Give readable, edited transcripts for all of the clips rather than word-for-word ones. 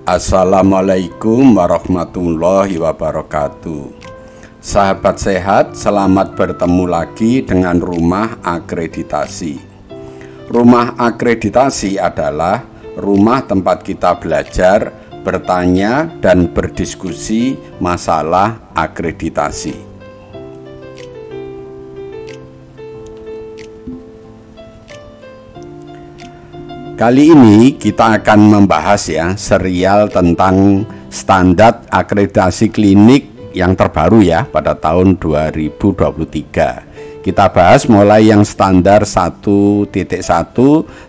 Assalamualaikum warahmatullahi wabarakatuh. Sahabat sehat, selamat bertemu lagi dengan Rumah Akreditasi. Rumah akreditasi adalah rumah tempat kita belajar, bertanya, dan berdiskusi masalah akreditasi. Kali ini kita akan membahas serial tentang standar akreditasi klinik yang terbaru pada tahun 2023. Kita bahas mulai yang standar 1.1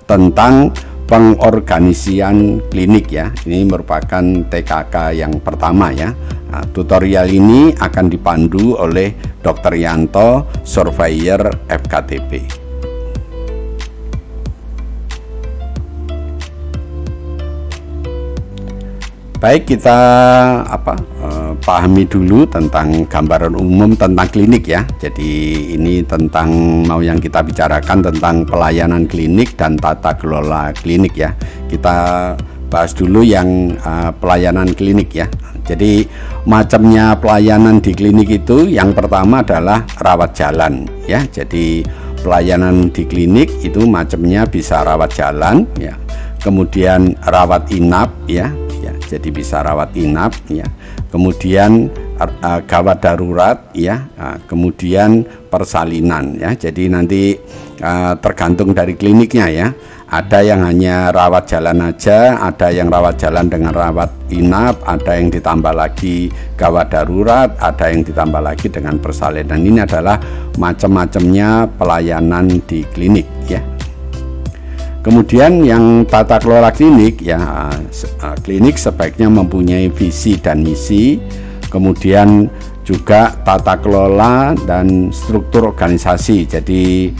tentang pengorganisian klinik Ini merupakan TKK yang pertama Nah, tutorial ini akan dipandu oleh Dr. Yanto, Surveyor FKTP. Baik, kita pahami dulu tentang gambaran umum tentang klinik Jadi ini tentang yang kita bicarakan tentang pelayanan klinik dan tata kelola klinik Kita bahas dulu yang pelayanan klinik Jadi macamnya pelayanan di klinik itu yang pertama adalah rawat jalan Jadi pelayanan di klinik itu macamnya bisa rawat jalan kemudian rawat inap jadi bisa rawat inap kemudian gawat darurat kemudian persalinan jadi nanti tergantung dari kliniknya ada yang hanya rawat jalan aja, ada yang rawat jalan dengan rawat inap, ada yang ditambah lagi gawat darurat, ada yang ditambah lagi dengan persalinan. Ini adalah macam-macamnya pelayanan di klinik Kemudian yang tata kelola klinik klinik sebaiknya mempunyai visi dan misi, kemudian juga tata kelola dan struktur organisasi. Jadi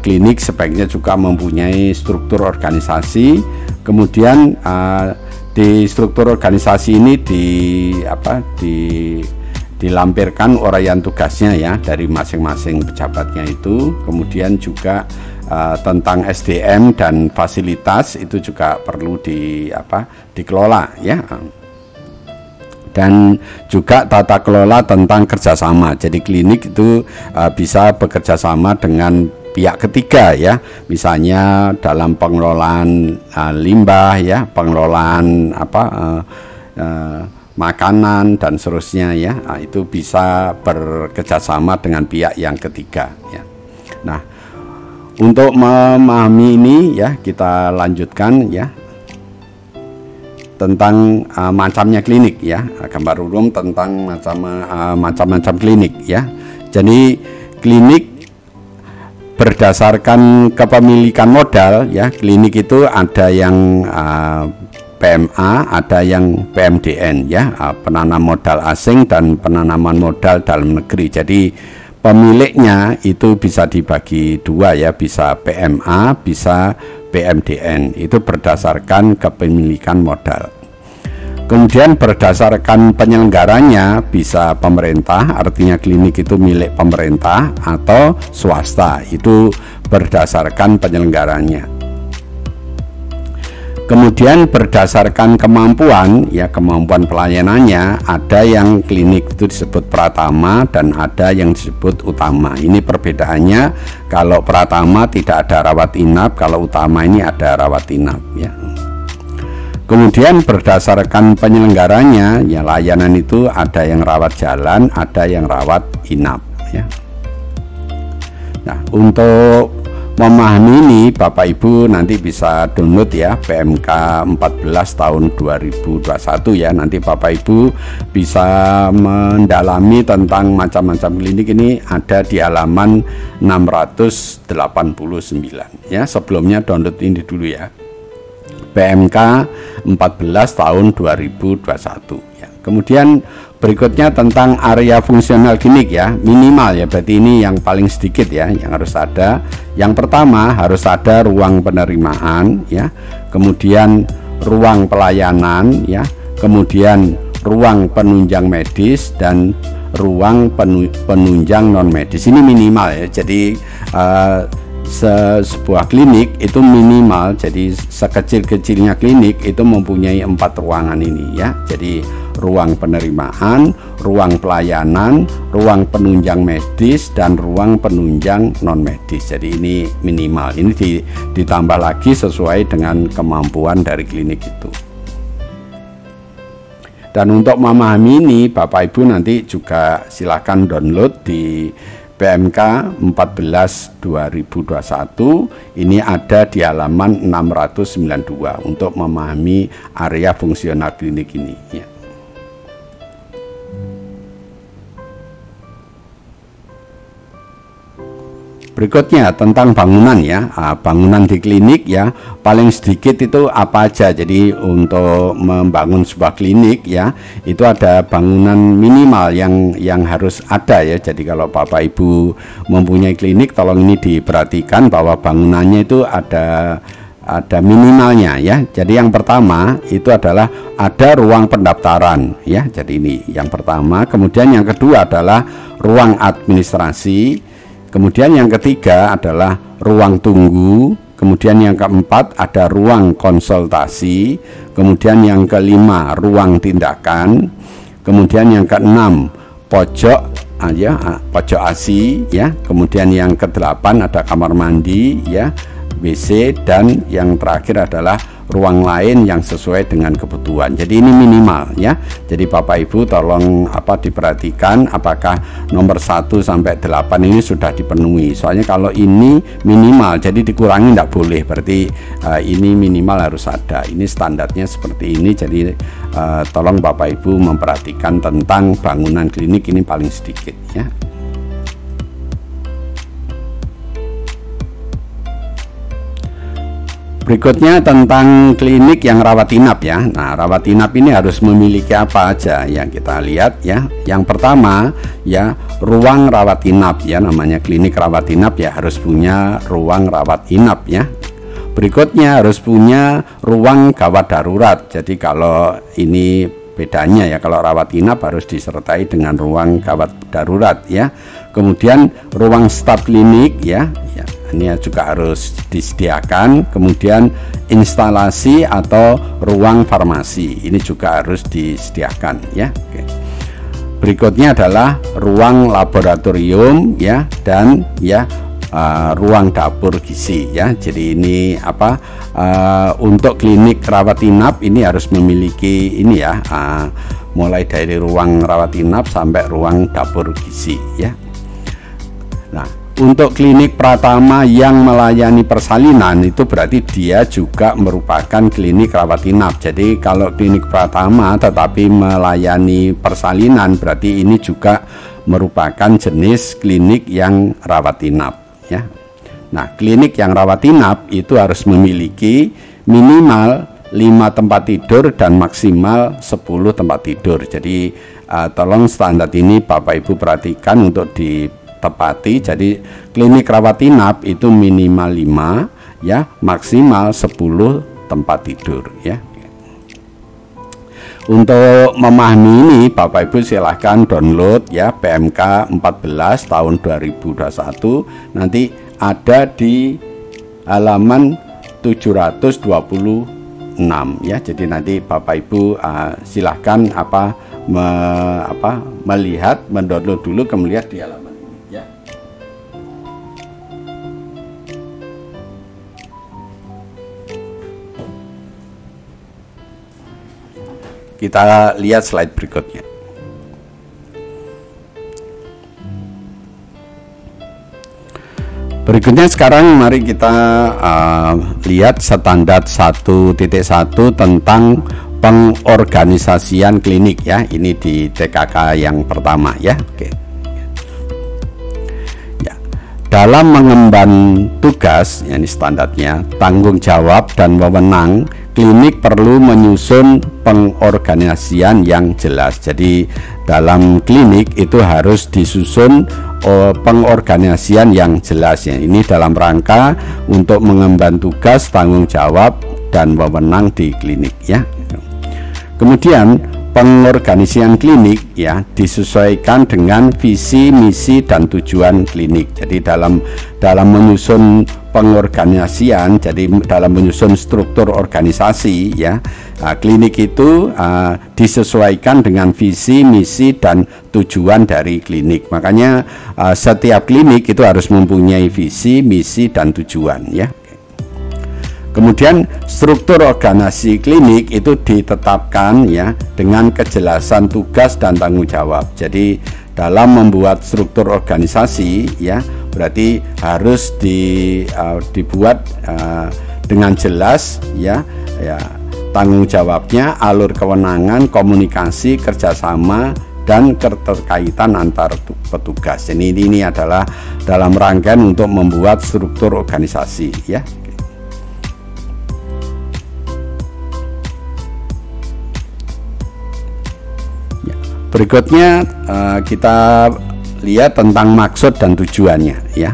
klinik sebaiknya juga mempunyai struktur organisasi. Kemudian di struktur organisasi ini dilampirkan uraian tugasnya dari masing-masing pejabatnya itu. Kemudian juga tentang SDM dan fasilitas itu juga perlu dikelola dan juga tata kelola tentang kerjasama. Jadi klinik itu bisa bekerja sama dengan pihak ketiga misalnya dalam pengelolaan limbah pengelolaan makanan dan seterusnya itu bisa bekerjasama dengan pihak yang ketiga Nah, untuk memahami ini kita lanjutkan tentang macamnya klinik gambar umum tentang macam-macam klinik Jadi klinik berdasarkan kepemilikan modal klinik itu ada yang PMA, ada yang PMDN penanam modal asing dan penanaman modal dalam negeri. Jadi pemiliknya itu bisa dibagi dua bisa PMA, bisa PMDN. Itu berdasarkan kepemilikan modal. Kemudian berdasarkan penyelenggaranya bisa pemerintah, artinya klinik itu milik pemerintah, atau swasta, itu berdasarkan penyelenggaranya. Kemudian berdasarkan kemampuan kemampuan pelayanannya, ada yang klinik itu disebut pratama dan ada yang disebut utama. Ini perbedaannya, kalau pratama tidak ada rawat inap, kalau utama ini ada rawat inap Kemudian berdasarkan penyelenggaranya layanan itu ada yang rawat jalan, ada yang rawat inap Nah, untuk memahami ini Bapak Ibu nanti bisa download PMK 14 tahun 2021 nanti Bapak Ibu bisa mendalami tentang macam-macam klinik. Ini ada di halaman 689 sebelumnya download ini dulu PMK 14 tahun 2021 Kemudian berikutnya tentang area fungsional klinik minimal berarti ini yang paling sedikit yang harus ada. Yang pertama harus ada ruang penerimaan kemudian ruang pelayanan kemudian ruang penunjang medis dan ruang penunjang non medis. Ini minimal Jadi sebuah klinik itu minimal, jadi sekecil-kecilnya klinik itu mempunyai 4 ruangan ini ya. Jadi ruang penerimaan, ruang pelayanan, ruang penunjang medis, dan ruang penunjang non medis. Jadi ini minimal, ini ditambah lagi sesuai dengan kemampuan dari klinik itu. Dan untuk memahami ini, Bapak Ibu nanti juga silakan download di PMK 14 2021. Ini ada di halaman 692 untuk memahami area fungsional klinik ini ya. Berikutnya tentang bangunan ya, bangunan di klinik ya, paling sedikit itu apa aja. Jadi untuk membangun sebuah klinik ya, itu ada bangunan minimal yang harus ada ya. Jadi kalau Bapak Ibu mempunyai klinik, tolong ini diperhatikan bahwa bangunannya itu ada minimalnya ya. Jadi yang pertama itu adalah ada ruang pendaftaran ya. Jadi ini yang pertama. Kemudian yang kedua adalah ruang administrasi. Kemudian yang ketiga adalah ruang tunggu. Kemudian yang keempat ada ruang konsultasi. Kemudian yang kelima ruang tindakan. Kemudian yang keenam pojok ASI ya. Kemudian yang kedelapan ada kamar mandi ya, WC, dan yang terakhir adalah ruang lain yang sesuai dengan kebutuhan. Jadi ini minimal ya. Jadi Bapak Ibu tolong diperhatikan apakah nomor 1 sampai 8 ini sudah dipenuhi. Soalnya kalau ini minimal, jadi dikurangi tidak boleh. Berarti ini minimal harus ada. Ini standarnya seperti ini. Jadi tolong Bapak Ibu memperhatikan tentang bangunan klinik ini paling sedikit ya. Berikutnya tentang klinik yang rawat inap ya. Nah, rawat inap ini harus memiliki apa aja yang kita lihat ya. Yang pertama ya, ruang rawat inap ya, namanya klinik rawat inap ya, harus punya ruang rawat inap ya. Berikutnya harus punya ruang gawat darurat. Jadi kalau ini bedanya ya, kalau rawat inap harus disertai dengan ruang gawat darurat ya. Kemudian ruang staf klinik ya, ini juga harus disediakan. Kemudian instalasi atau ruang farmasi ini juga harus disediakan ya. Oke. Berikutnya adalah ruang laboratorium ya, dan ya ruang dapur gizi ya. Jadi ini untuk klinik rawat inap ini harus memiliki ini ya, mulai dari ruang rawat inap sampai ruang dapur gizi ya. Nah, untuk klinik pratama yang melayani persalinan itu berarti dia juga merupakan klinik rawat inap. Jadi kalau klinik pratama tetapi melayani persalinan, berarti ini juga merupakan jenis klinik yang rawat inap ya. Nah, klinik yang rawat inap itu harus memiliki minimal 5 tempat tidur dan maksimal 10 tempat tidur. Jadi tolong standar ini Bapak Ibu perhatikan untuk ditepati. Jadi klinik rawat inap itu minimal 5 ya, maksimal 10 tempat tidur ya. Untuk memahami ini Bapak Ibu silahkan download ya PMK 14 tahun 2021, nanti ada di halaman 726 ya. Jadi nanti Bapak Ibu silahkan melihat, mendownload dulu, kemudian di halaman ini ya. Kita lihat slide berikutnya. Berikutnya sekarang mari kita lihat standar 1.1 tentang pengorganisasian klinik ya. Ini di TKK yang pertama ya. Oke. Ya. Dalam mengemban tugas, ini standarnya, tanggung jawab dan wewenang, klinik perlu menyusun pengorganisasian yang jelas. Jadi dalam klinik itu harus disusun pengorganisasian yang jelas ya. Ini dalam rangka untuk mengemban tugas, tanggung jawab dan wewenang di klinik ya. Kemudian pengorganisasian klinik ya disesuaikan dengan visi, misi dan tujuan klinik. Jadi dalam menyusun pengorganisasian, jadi dalam menyusun struktur organisasi ya, klinik itu disesuaikan dengan visi, misi, dan tujuan dari klinik. Makanya setiap klinik itu harus mempunyai visi, misi, dan tujuan ya. Kemudian struktur organisasi klinik itu ditetapkan ya dengan kejelasan tugas dan tanggung jawab. Jadi dalam membuat struktur organisasi ya, berarti harus dibuat dengan jelas ya, tanggung jawabnya, alur kewenangan, komunikasi, kerjasama, dan keterkaitan antar petugas. Ini adalah dalam rangkaian untuk membuat struktur organisasi ya. Berikutnya kita lihat tentang maksud dan tujuannya ya.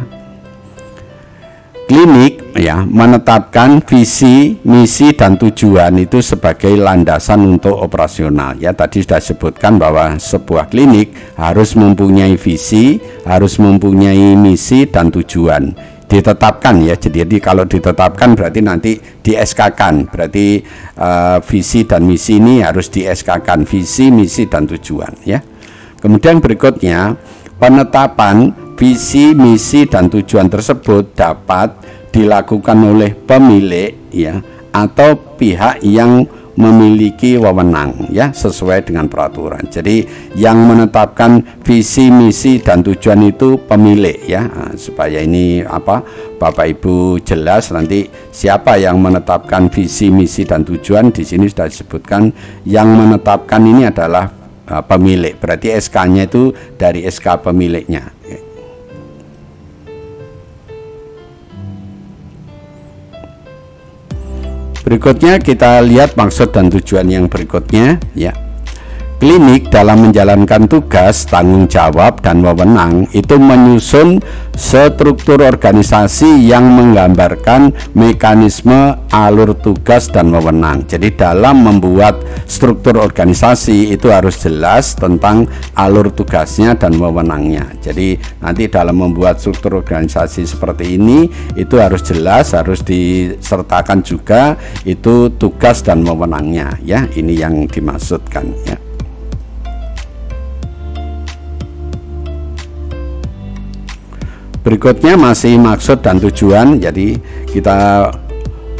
Klinik ya menetapkan visi, misi, dan tujuan itu sebagai landasan untuk operasional ya. Tadi sudah sebutkan bahwa sebuah klinik harus mempunyai visi, harus mempunyai misi dan tujuan. Ditetapkan ya, jadi kalau ditetapkan berarti nanti di SK-kan, berarti visi dan misi ini harus di SK-kan, visi, misi, dan tujuan ya. Kemudian berikutnya, penetapan visi, misi, dan tujuan tersebut dapat dilakukan oleh pemilik ya, atau pihak yang memiliki wewenang ya, sesuai dengan peraturan. Jadi yang menetapkan visi, misi, dan tujuan itu pemilik ya. Supaya ini Bapak Ibu jelas nanti siapa yang menetapkan visi, misi, dan tujuan. Di sini sudah disebutkan yang menetapkan ini adalah pemilik. Berarti SK-nya itu dari SK pemiliknya. Berikutnya kita lihat maksud dan tujuan yang berikutnya ya. Klinik dalam menjalankan tugas, tanggung jawab, dan wewenang itu menyusun struktur organisasi yang menggambarkan mekanisme, alur tugas, dan wewenang. Jadi dalam membuat struktur organisasi itu harus jelas tentang alur tugasnya dan wewenangnya. Jadi nanti dalam membuat struktur organisasi seperti ini itu harus jelas, harus disertakan juga itu tugas dan wewenangnya ya. Ini yang dimaksudkan ya. Berikutnya masih maksud dan tujuan. Jadi kita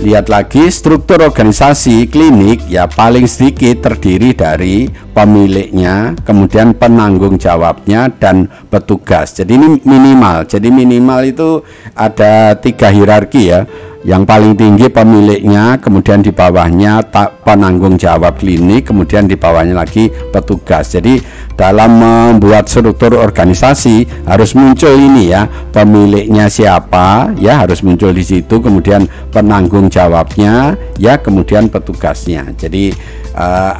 lihat lagi struktur organisasi klinik ya, paling sedikit terdiri dari pemiliknya, kemudian penanggung jawabnya, dan petugas. Jadi ini minimal. Jadi minimal itu ada 3 hierarki ya. Yang paling tinggi pemiliknya, kemudian di bawahnya penanggung jawab klinik, kemudian di bawahnya lagi petugas. Jadi dalam membuat struktur organisasi harus muncul ini ya, pemiliknya siapa ya, harus muncul di situ, kemudian penanggung jawabnya ya, kemudian petugasnya. Jadi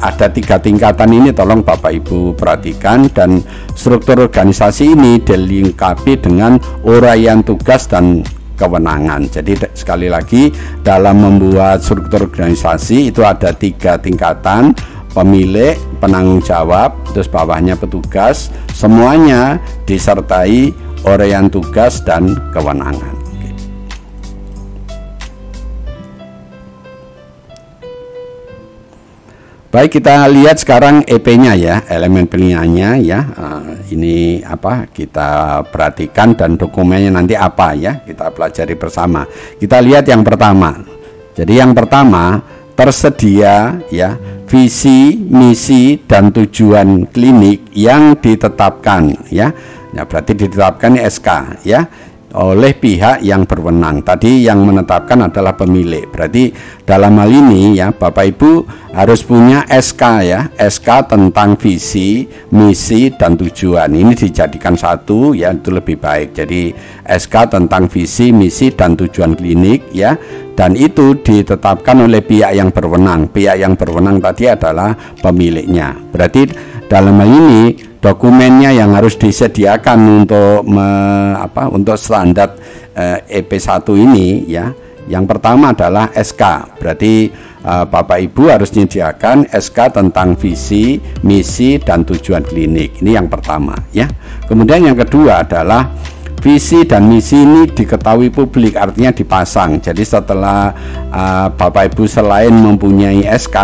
ada 3 tingkatan ini, tolong Bapak Ibu perhatikan, dan struktur organisasi ini dilengkapi dengan uraian tugas dan kewenangan. Jadi sekali lagi dalam membuat struktur organisasi itu ada 3 tingkatan, pemilik, penanggung jawab, terus bawahnya petugas, semuanya disertai uraian tugas dan kewenangan. Baik, kita lihat sekarang EP-nya ya, elemen penilaiannya ya. Ini kita perhatikan, dan dokumennya nanti apa ya, kita pelajari bersama. Kita lihat yang pertama. Jadi yang pertama, tersedia ya visi, misi, dan tujuan klinik yang ditetapkan ya. Ya berarti ditetapkan SK ya oleh pihak yang berwenang. Tadi yang menetapkan adalah pemilik. Berarti dalam hal ini ya Bapak Ibu harus punya SK ya, SK tentang visi, misi, dan tujuan. Ini dijadikan satu ya, itu lebih baik. Jadi SK tentang visi, misi, dan tujuan klinik ya, dan itu ditetapkan oleh pihak yang berwenang. Pihak yang berwenang tadi adalah pemiliknya. Berarti dalam hal ini dokumennya yang harus disediakan untuk standar EP1 ini ya. Yang pertama adalah SK. Berarti Bapak Ibu harus menyediakan SK tentang visi, misi, dan tujuan klinik. Ini yang pertama ya. Kemudian yang kedua adalah visi dan misi ini diketahui publik, artinya dipasang. Jadi setelah Bapak Ibu selain mempunyai SK,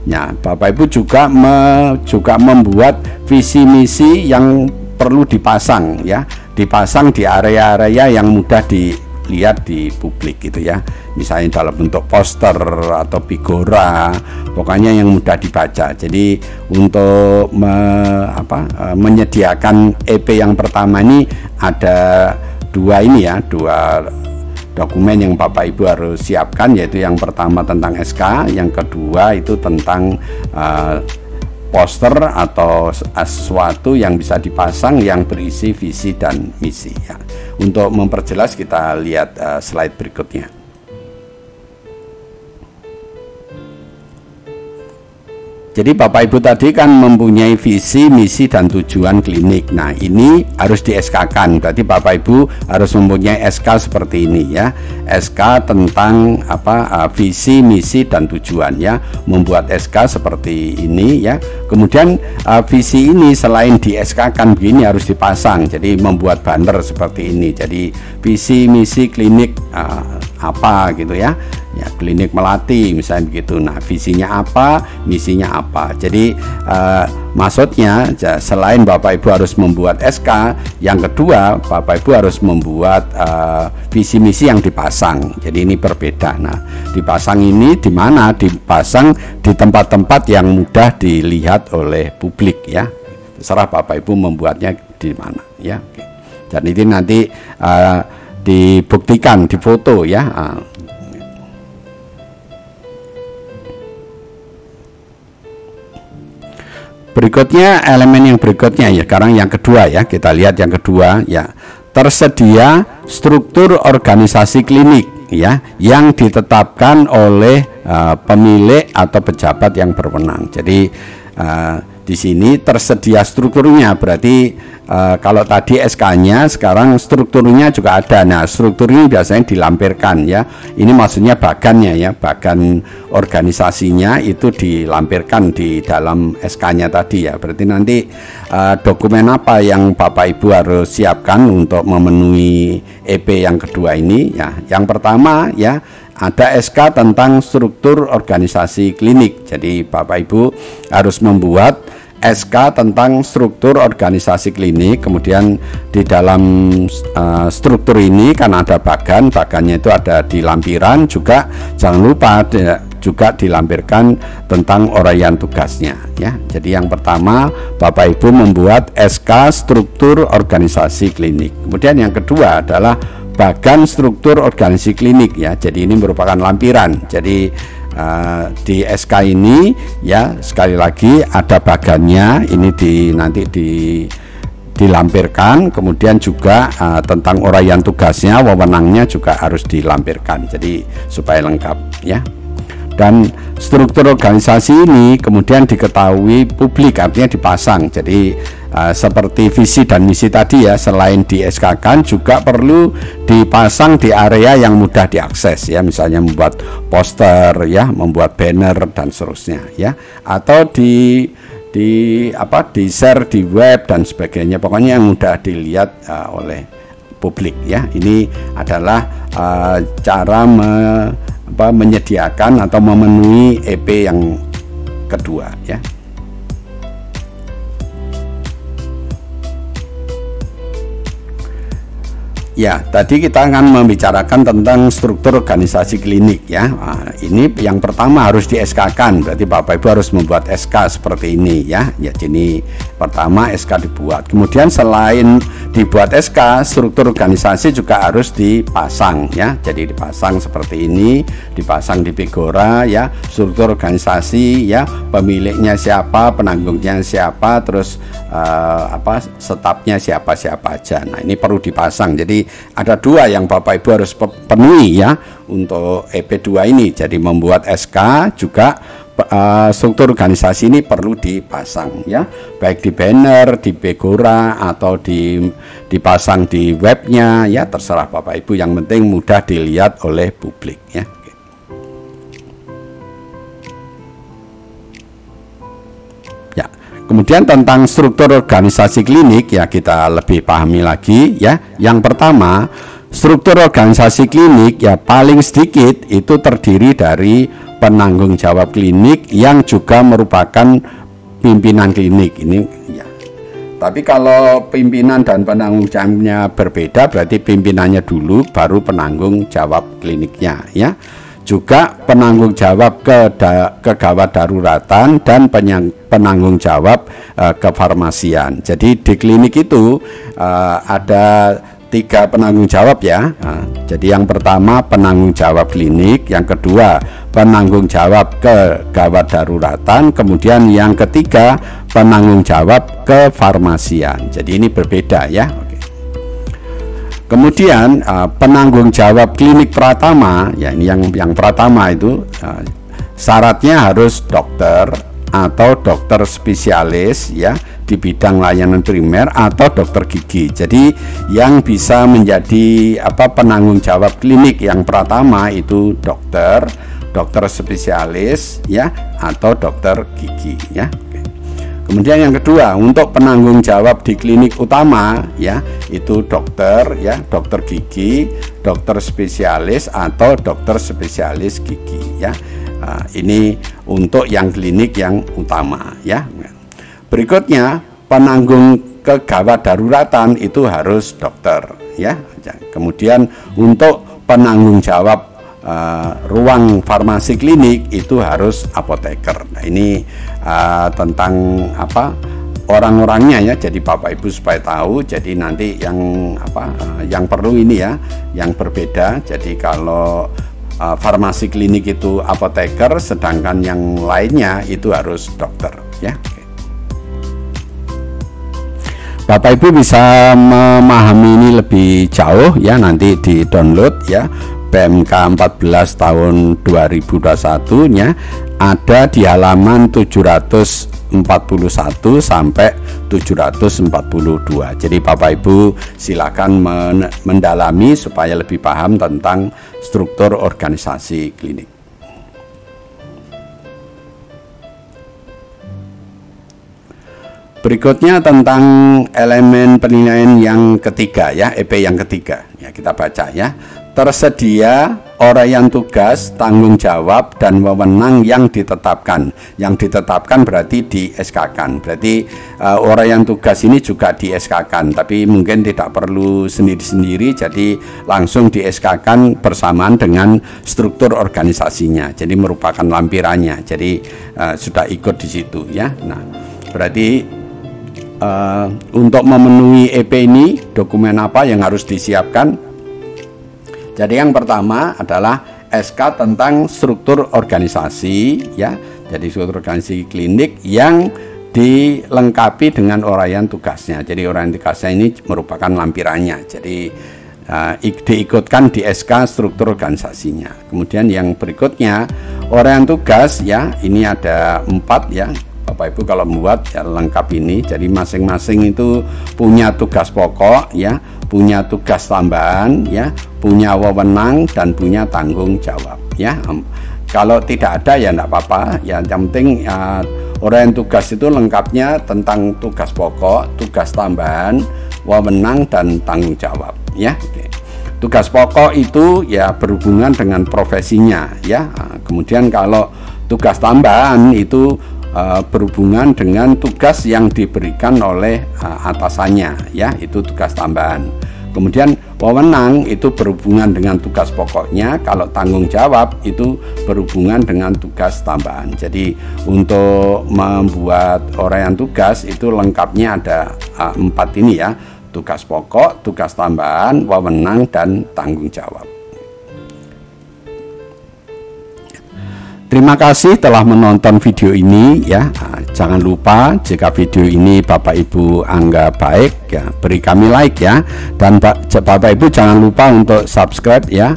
ya Bapak Ibu juga membuat visi misi yang perlu dipasang, ya, dipasang di area-area yang mudah dilihat di publik gitu ya. Misalnya dalam bentuk poster atau figura, pokoknya yang mudah dibaca. Jadi untuk menyediakan EP yang pertama ini ada dua dokumen yang Bapak Ibu harus siapkan, yaitu yang pertama tentang SK, yang kedua itu tentang poster atau sesuatu yang bisa dipasang yang berisi visi dan misi ya. Untuk memperjelas kita lihat slide berikutnya. Jadi Bapak Ibu tadi kan mempunyai visi, misi, dan tujuan klinik. Nah ini harus di SK-kan. Berarti Bapak Ibu harus mempunyai SK seperti ini ya. SK tentang visi, misi, dan tujuan ya. Membuat SK seperti ini ya. Kemudian visi ini selain di SK-kan begini harus dipasang. Jadi membuat banner seperti ini. Jadi visi, misi klinik apa gitu ya. Ya, klinik Melati misalnya begitu. Nah visinya apa, misinya apa. Jadi maksudnya selain Bapak Ibu harus membuat SK, yang kedua Bapak Ibu harus membuat visi misi yang dipasang. Jadi ini berbeda. Nah dipasang ini di mana? Dipasang di tempat-tempat yang mudah dilihat oleh publik ya. Terserah Bapak Ibu membuatnya di mana ya. Dan ini nanti dibuktikan di foto ya. Berikutnya elemen yang berikutnya ya, sekarang yang kedua ya, kita lihat yang kedua ya, tersedia struktur organisasi klinik ya yang ditetapkan oleh pemilik atau pejabat yang berwenang. Jadi di sini tersedia strukturnya, berarti kalau tadi SK-nya, sekarang strukturnya juga ada. Nah struktur ini biasanya dilampirkan ya, ini maksudnya bagannya ya, bagan organisasinya itu dilampirkan di dalam SK-nya tadi ya. Berarti nanti dokumen apa yang Bapak Ibu harus siapkan untuk memenuhi EP yang kedua ini ya. Yang pertama ya, ada SK tentang struktur organisasi klinik. Jadi Bapak Ibu harus membuat SK tentang struktur organisasi klinik. Kemudian di dalam struktur ini kan ada bagannya itu ada di lampiran juga. Jangan lupa juga dilampirkan tentang uraian tugasnya ya. Jadi yang pertama Bapak Ibu membuat SK struktur organisasi klinik. Kemudian yang kedua adalah bagan struktur organisasi klinik ya. Jadi ini merupakan lampiran. Jadi di SK ini ya, sekali lagi ada bagannya ini nanti dilampirkan. Kemudian juga tentang uraian tugasnya, wewenangnya juga harus dilampirkan. Jadi supaya lengkap ya. Dan struktur organisasi ini kemudian diketahui publik, artinya dipasang. Jadi seperti visi dan misi tadi ya, selain di SK-kan juga perlu dipasang di area yang mudah diakses ya, misalnya membuat poster ya, membuat banner dan seterusnya ya, atau di share di web dan sebagainya, pokoknya yang mudah dilihat oleh publik ya. Ini adalah cara menyediakan atau memenuhi EP yang kedua ya. Ya, tadi kita akan membicarakan tentang struktur organisasi klinik ya. Nah, ini yang pertama harus di SK-kan, berarti Bapak Ibu harus membuat SK seperti ini ya. Ya, jadi pertama SK dibuat. Kemudian selain dibuat SK, struktur organisasi juga harus dipasang ya. Jadi dipasang seperti ini, dipasang di figura ya, struktur organisasi ya, pemiliknya siapa, penanggungnya siapa, terus stafnya siapa aja. Nah, ini perlu dipasang. Jadi ada dua yang Bapak Ibu harus penuhi ya untuk EP2 ini. Jadi membuat SK juga struktur organisasi ini perlu dipasang ya, baik di banner, di figura atau dipasang di webnya ya, terserah Bapak Ibu, yang penting mudah dilihat oleh publik ya. Kemudian tentang struktur organisasi klinik ya kita lebih pahami lagi ya. Yang pertama, struktur organisasi klinik ya paling sedikit itu terdiri dari penanggung jawab klinik yang juga merupakan pimpinan klinik ini ya. Tapi kalau pimpinan dan penanggung jawabnya berbeda, berarti pimpinannya dulu baru penanggung jawab kliniknya ya. Juga penanggung jawab kegawat daruratan dan penanggung jawab kefarmasian. Jadi di klinik itu ada 3 penanggung jawab ya. Jadi yang pertama penanggung jawab klinik, yang kedua penanggung jawab kegawat daruratan, kemudian yang ketiga penanggung jawab kefarmasian. Jadi ini berbeda ya. Kemudian penanggung jawab klinik pratama ya, ini yang pratama itu syaratnya harus dokter atau dokter spesialis ya di bidang layanan primer atau dokter gigi. Jadi yang bisa menjadi penanggung jawab klinik yang pratama itu dokter spesialis ya atau dokter gigi ya. Kemudian yang kedua, untuk penanggung jawab di klinik utama ya itu dokter ya, dokter gigi, dokter spesialis atau dokter spesialis gigi ya. Ini untuk yang klinik yang utama ya. Berikutnya penanggung kegawat daruratan itu harus dokter ya. Kemudian untuk penanggung jawab ruang farmasi klinik itu harus apoteker. Nah ini tentang orang-orangnya ya. Jadi Bapak Ibu supaya tahu. Jadi nanti yang perlu ini ya, yang berbeda. Jadi kalau farmasi klinik itu apoteker, sedangkan yang lainnya itu harus dokter ya. Bapak Ibu bisa memahami ini lebih jauh ya, nanti di download ya. PMK 14 tahun 2021 nya ada di halaman 741 sampai 742. Jadi Bapak Ibu silakan mendalami supaya lebih paham tentang struktur organisasi klinik. Berikutnya tentang elemen penilaian yang ketiga ya, EP yang ketiga ya, kita baca ya. Tersedia uraian tugas, tanggung jawab, dan wewenang yang ditetapkan. Yang ditetapkan berarti di SK-kan. Berarti uraian tugas ini juga di SK-kan, tapi mungkin tidak perlu sendiri-sendiri, jadi langsung di SK-kan bersamaan dengan struktur organisasinya. Jadi merupakan lampirannya. Jadi sudah ikut di situ ya. Nah, berarti untuk memenuhi EP ini dokumen apa yang harus disiapkan? Jadi yang pertama adalah SK tentang struktur organisasi ya. Jadi struktur organisasi klinik yang dilengkapi dengan uraian tugasnya. Jadi uraian tugasnya ini merupakan lampirannya. Jadi diikutkan di SK struktur organisasinya. Kemudian yang berikutnya uraian tugas ya. Ini ada 4 ya. Bapak Ibu kalau membuat ya lengkap ini. Jadi masing-masing itu punya tugas pokok ya, punya tugas tambahan ya, punya wewenang dan punya tanggung jawab ya. Kalau tidak ada ya enggak apa-apa ya, yang penting uraian tugas itu lengkapnya tentang tugas pokok, tugas tambahan, wewenang dan tanggung jawab ya. Oke. Tugas pokok itu ya berhubungan dengan profesinya ya. Kemudian kalau tugas tambahan itu berhubungan dengan tugas yang diberikan oleh atasannya ya, itu tugas tambahan. Kemudian wewenang itu berhubungan dengan tugas pokoknya, kalau tanggung jawab itu berhubungan dengan tugas tambahan. Jadi untuk membuat uraian tugas itu lengkapnya ada 4 ini ya, tugas pokok, tugas tambahan, wewenang dan tanggung jawab. Terima kasih telah menonton video ini ya. Jangan lupa jika video ini Bapak Ibu anggap baik ya, beri kami like ya. Dan Bapak Ibu jangan lupa untuk subscribe ya,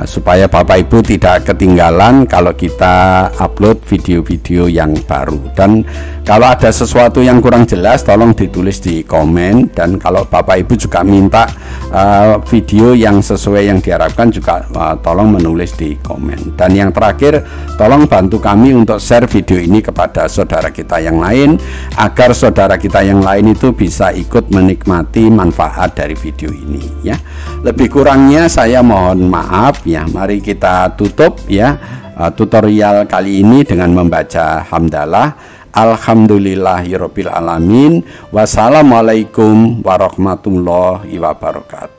supaya Bapak Ibu tidak ketinggalan kalau kita upload video-video yang baru. Dan kalau ada sesuatu yang kurang jelas tolong ditulis di komen, dan kalau Bapak Ibu juga minta video yang sesuai yang diharapkan juga tolong menulis di komen. Dan yang terakhir, tolong bantu kami untuk share video ini kepada saudara kita yang lain, agar saudara kita yang lain itu bisa ikut menikmati manfaat dari video ini ya. Lebih kurangnya saya mohon maaf ya. Mari kita tutup ya tutorial kali ini dengan membaca hamdalah. Alhamdulillahirabbil alamin. Wassalamualaikum warahmatullahi wabarakatuh.